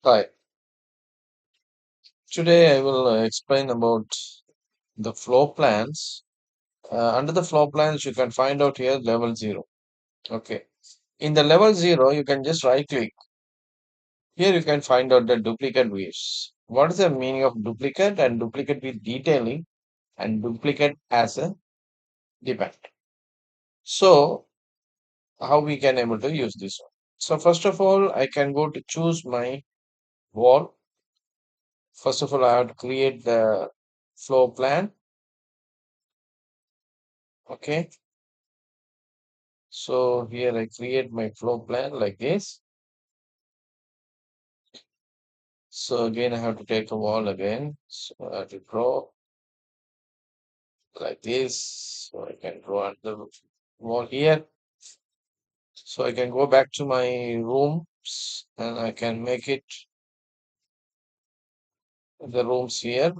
Hi, today I will explain about the floor plans. Under the floor plans, you can find out here level 0. Okay. In the level 0, you can just right click. Here you can find out the duplicate views. What is the meaning of duplicate and duplicate with detailing and duplicate as a depend? So, how we can able to use this one? So, first of all, I can go to choose my wall. First of all, I have to create the floor plan. Okay. So here I create my floor plan like this. So again, I have to take a wall again. So I have to draw like this. So I can draw another wall here. So I can go back to my rooms and I can make it the rooms here.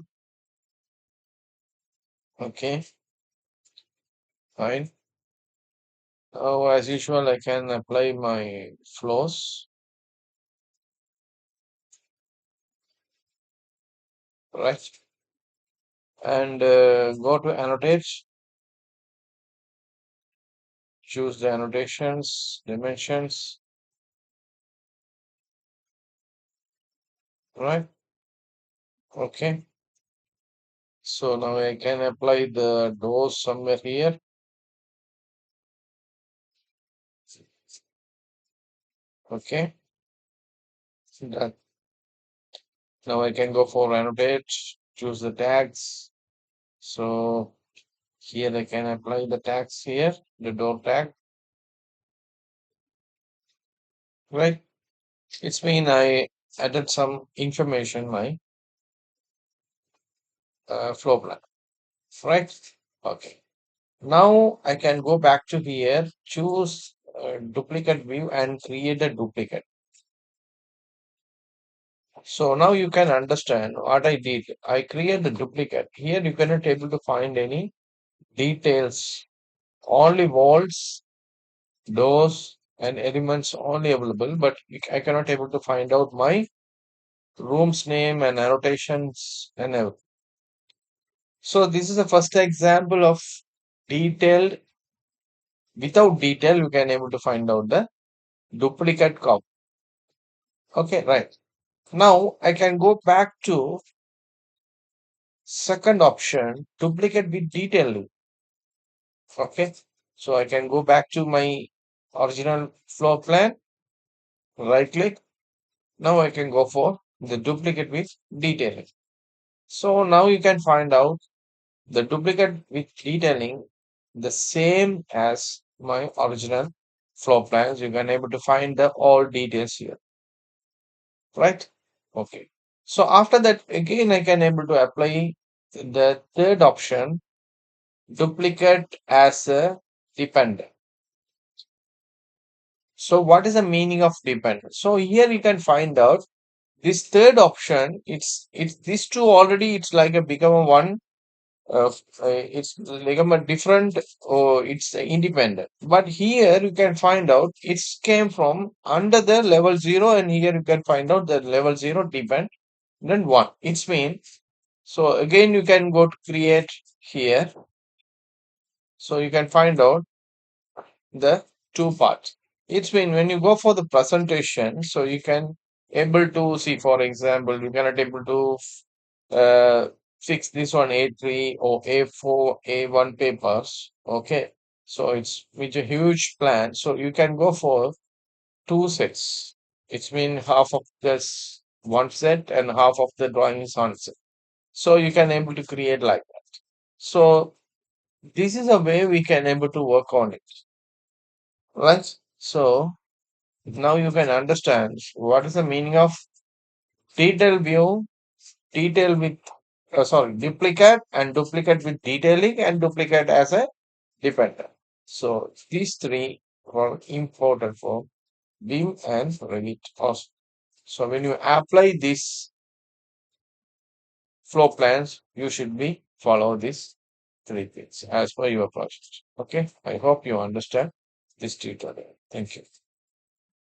Okay, fine. Now, as usual, I can apply my floors, right? And go to annotate, choose the annotations, dimensions, right? Okay. So now I can apply the dose somewhere here. Okay. Done. Now I can go for annotate, choose the tags. So here I can apply the tags here, the door tag, right? It's mean I added some information my floor plan, right? Okay. Now I can go back to here, choose duplicate view and create a duplicate. So now you can understand what I did. I create the duplicate. Here you cannot able to find any details, only walls, doors, and elements only available, but I cannot able to find out my room's name and annotations and everything. So this is the first example of detailed. Without detail, you can able to find out the duplicate copy. Okay, right. Now I can go back to second option, duplicate with detailing. Okay, so I can go back to my original floor plan, right click. Now I can go for the duplicate with detailing. So now you can find out the duplicate with detailing the same as my original floor plans. You can able to find the all details here, right? Okay. So after that, again, I can able to apply the third option, duplicate as a dependent. So what is the meaning of dependent? So here you can find out this third option. It's these two already. It's like a become a one. It's become a different. Or it's independent. But here you can find out it's came from under the level 0, and here you can find out the level 0 dependent one. It's mean so again you can go to create here. So you can find out the two parts. It's mean when you go for the presentation, so you can able to see, for example, you cannot able to fix this one A3 or A4, A1 papers. Okay, so it's a huge plan. So you can go for two sets. It's mean half of this one set and half of the drawing is on set. So you can able to create like that. So this is a way we can able to work on it, right? So now you can understand what is the meaning of detail view, detail with, sorry, duplicate and duplicate with detailing and duplicate as a dependent. So these three are important for Vim and Revit also. So when you apply these floor plans, you should be follow these three things as per your project. Okay, I hope you understand this tutorial. Thank you.